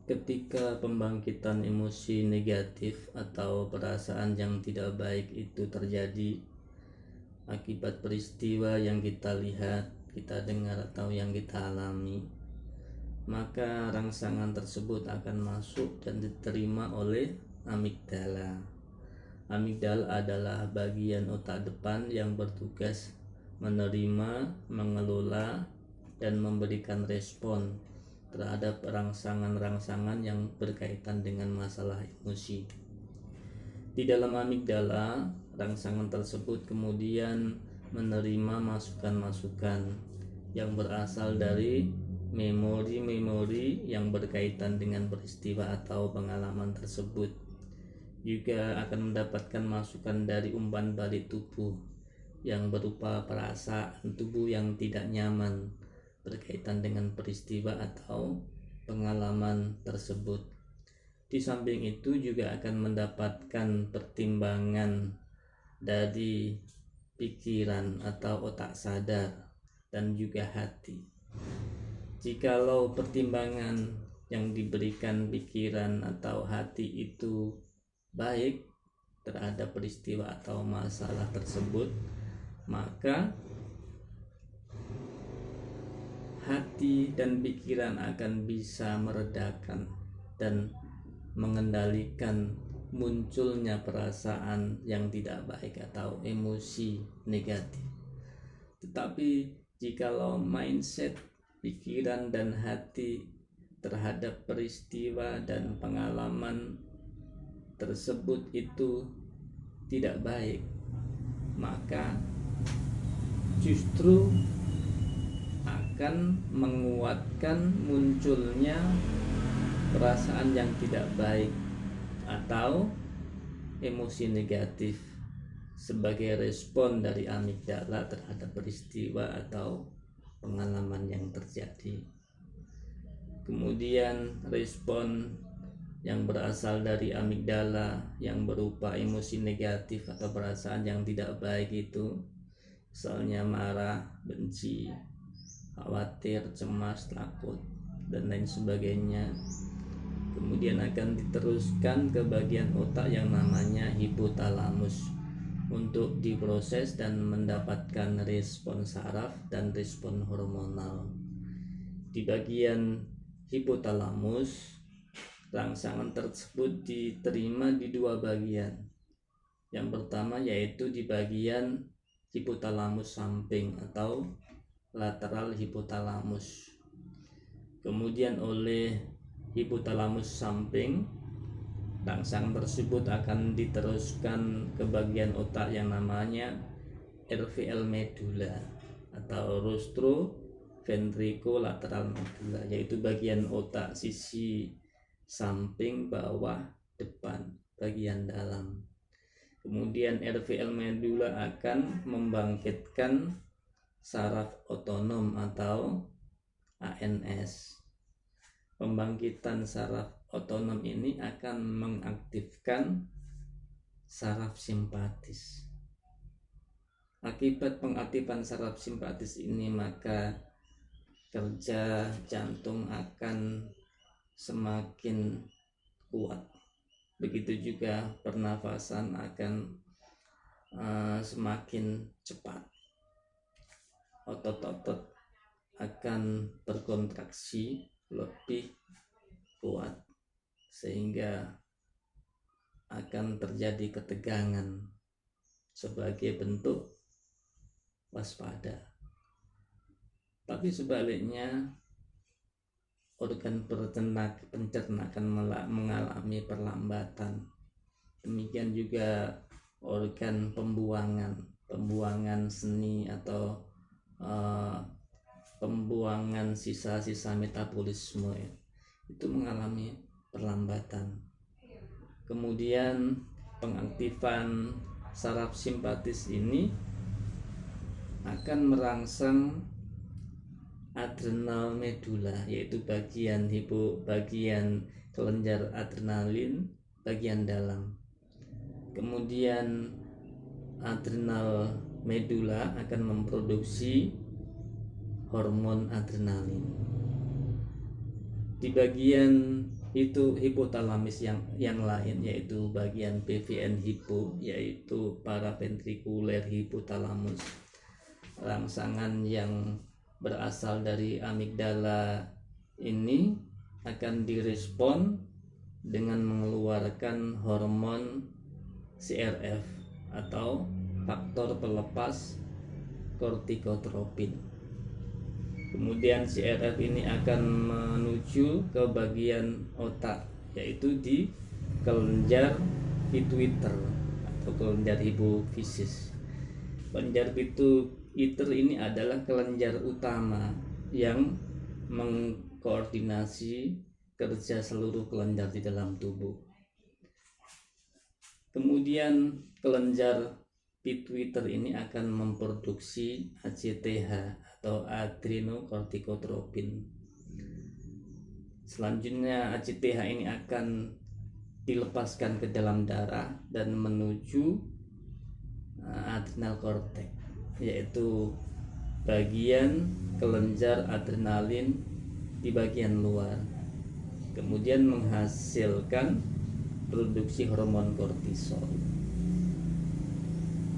Ketika pembangkitan emosi negatif atau perasaan yang tidak baik itu terjadi akibat peristiwa yang kita lihat, kita dengar, atau yang kita alami, maka rangsangan tersebut akan masuk dan diterima oleh amigdala. Amigdala adalah bagian otak depan yang bertugas menerima, mengelola, dan memberikan respon terhadap rangsangan-rangsangan yang berkaitan dengan masalah emosi. Di dalam amigdala, rangsangan tersebut kemudian menerima masukan-masukan yang berasal dari memori-memori yang berkaitan dengan peristiwa atau pengalaman tersebut. Juga akan mendapatkan masukan dari umpan balik tubuh yang berupa perasaan tubuh yang tidak nyaman berkaitan dengan peristiwa atau pengalaman tersebut. Di samping itu juga akan mendapatkan pertimbangan dari pikiran atau otak sadar dan juga hati. Jikalau pertimbangan yang diberikan pikiran atau hati itu baik terhadap peristiwa atau masalah tersebut, maka hati dan pikiran akan bisa meredakan dan mengendalikan munculnya perasaan yang tidak baik atau emosi negatif. Tetapi jikalau mindset, pikiran, dan hati terhadap peristiwa dan pengalaman tersebut itu tidak baik, maka justru akan menguatkan munculnya perasaan yang tidak baik atau emosi negatif sebagai respon dari amigdala terhadap peristiwa atau pengalaman yang terjadi. Kemudian respon yang berasal dari amigdala yang berupa emosi negatif atau perasaan yang tidak baik itu, misalnya marah, benci, khawatir, cemas, takut, dan lain sebagainya, kemudian akan diteruskan ke bagian otak yang namanya hipotalamus untuk diproses dan mendapatkan respon saraf dan respon hormonal. Di bagian hipotalamus, rangsangan tersebut diterima di dua bagian. Yang pertama yaitu di bagian hipotalamus samping atau lateral hipotalamus. Kemudian oleh hipotalamus samping, rangsangan tersebut akan diteruskan ke bagian otak yang namanya RVL medulla atau rostroventricolateral medulla, yaitu bagian otak sisi samping, bawah, depan, bagian dalam. Kemudian RVL medulla akan membangkitkan saraf otonom atau ANS. Pembangkitan saraf otonom ini akan mengaktifkan saraf simpatis. Akibat pengaktifan saraf simpatis ini, maka kerja jantung akan semakin kuat. Begitu juga pernafasan akan semakin cepat. Otot-otot akan berkontraksi lebih kuat sehingga akan terjadi ketegangan sebagai bentuk waspada. Tapi sebaliknya, organ pencernaan mengalami perlambatan. Demikian juga organ pembuangan seni atau pembuangan sisa-sisa metabolisme itu mengalami perlambatan. Kemudian pengaktifan saraf simpatis ini akan merangsang adrenal medulla, yaitu bagian kelenjar adrenalin bagian dalam. Kemudian adrenal medulla akan memproduksi hormon adrenalin. Di bagian itu hipotalamus yang lain, yaitu bagian BVN hipo, yaitu paraventrikuler hipotalamus. Rangsangan yang berasal dari amigdala ini akan direspon dengan mengeluarkan hormon CRF atau faktor pelepas kortikotropin. Kemudian CRF ini akan menuju ke bagian otak, yaitu di kelenjar pituiter atau kelenjar hipofisis. Kelenjar pituiter ini adalah kelenjar utama yang mengkoordinasi kerja seluruh kelenjar di dalam tubuh. Kemudian kelenjar pituiter ini akan memproduksi ACTH atau adrenokortikotropin. Selanjutnya ACTH ini akan dilepaskan ke dalam darah dan menuju adrenal cortex, yaitu bagian kelenjar adrenalin di bagian luar. Kemudian menghasilkan produksi hormon kortisol.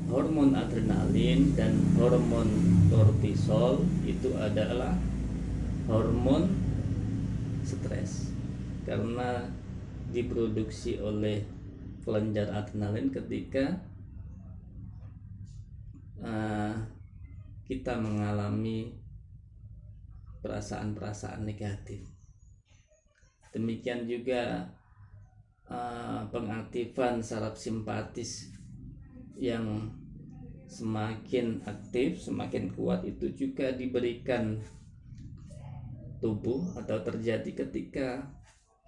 Hormon adrenalin dan hormon kortisol itu adalah hormon stres karena diproduksi oleh kelenjar adrenalin ketika kita mengalami perasaan-perasaan negatif. Demikian juga pengaktifan saraf simpatis yang semakin aktif, semakin kuat itu juga diberikan tubuh atau terjadi ketika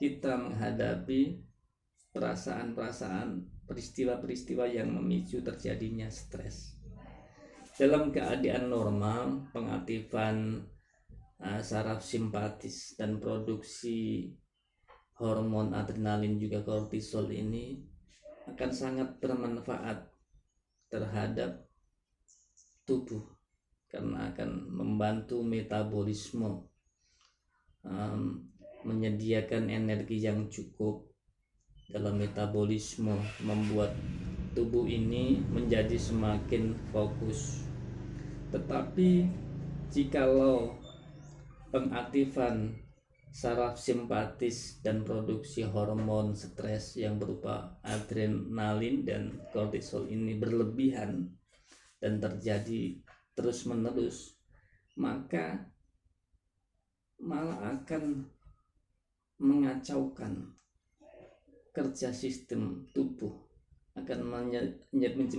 kita menghadapi perasaan-perasaan, peristiwa-peristiwa yang memicu terjadinya stres. Dalam keadaan normal, pengaktifan saraf simpatis dan produksi hormon adrenalin juga kortisol ini akan sangat bermanfaat terhadap tubuh karena akan membantu metabolisme, menyediakan energi yang cukup dalam metabolisme, membuat tubuh ini menjadi semakin fokus. Tetapi jikalau pengaktifan saraf simpatis dan produksi hormon stres yang berupa adrenalin dan kortisol ini berlebihan dan terjadi terus-menerus, maka malah akan mengacaukan kerja sistem tubuh, akan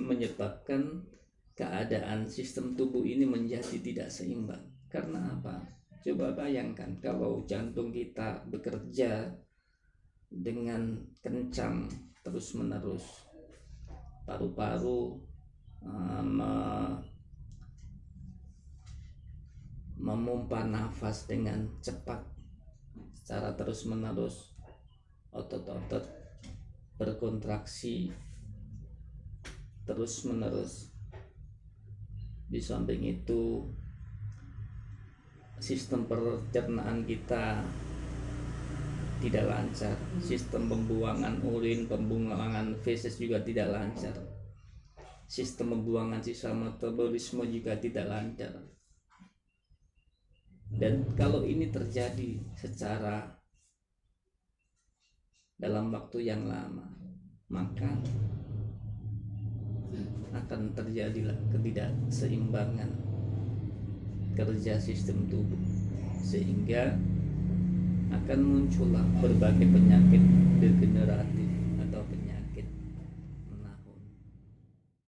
menyebabkan keadaan sistem tubuh ini menjadi tidak seimbang. Karena apa? Coba bayangkan kalau jantung kita bekerja dengan kencang terus-menerus, paru-paru memompa nafas dengan cepat secara terus-menerus, otot-otot berkontraksi terus-menerus. Di samping itu, sistem pencernaan kita tidak lancar, sistem pembuangan urin, pembuangan feses juga tidak lancar, sistem pembuangan sisa metabolisme juga tidak lancar. Dan kalau ini terjadi secara dalam waktu yang lama, maka akan terjadilah ketidakseimbangan kerja sistem tubuh, sehingga akan muncullah berbagai penyakit degeneratif